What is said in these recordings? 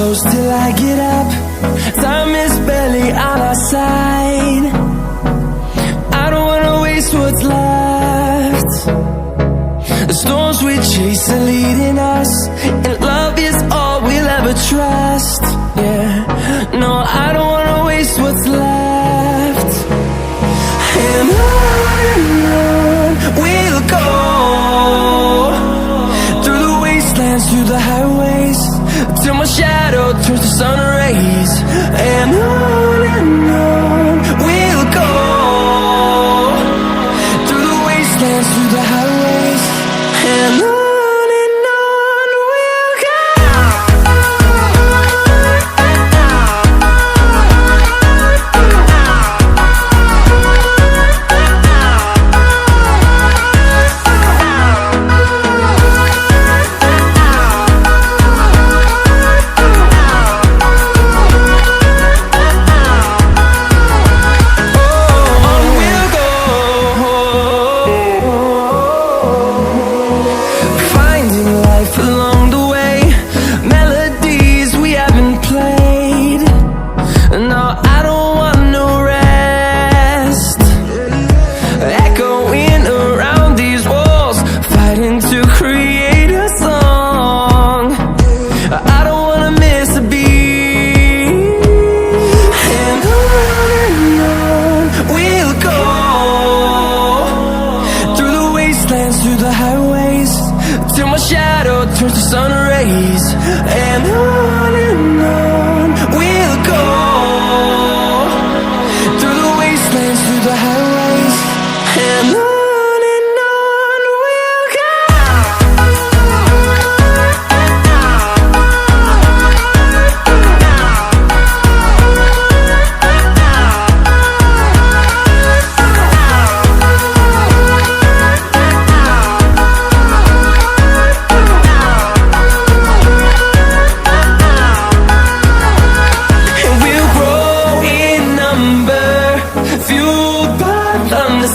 close till I get up. Time is barely on our side. I don't wanna waste what's left. The storms we chase are leading us, and love is all we'll ever trust. Yeah, no, I don't wanna waste what's left. And on we'll go, through the wastelands, through the highways, till my shadow turns to sun rays. And on we'll go, through the wastelands, through the highways, and on we'll go. To create a song, I don't wanna miss a beat. And on we'll go, through the wastelands, through the highways, till my shadow turns to sun rays. And on we'll go, through the wastelands, through the highways, and on.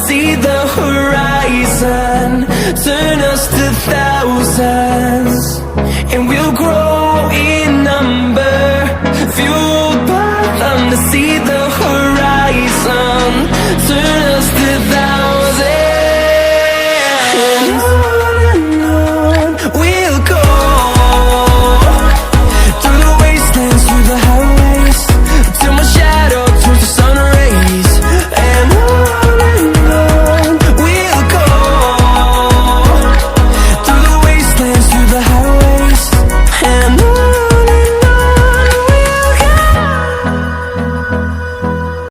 See the horizon turn us to thousands, and we'll grow in number, fueled by them to see the horizon.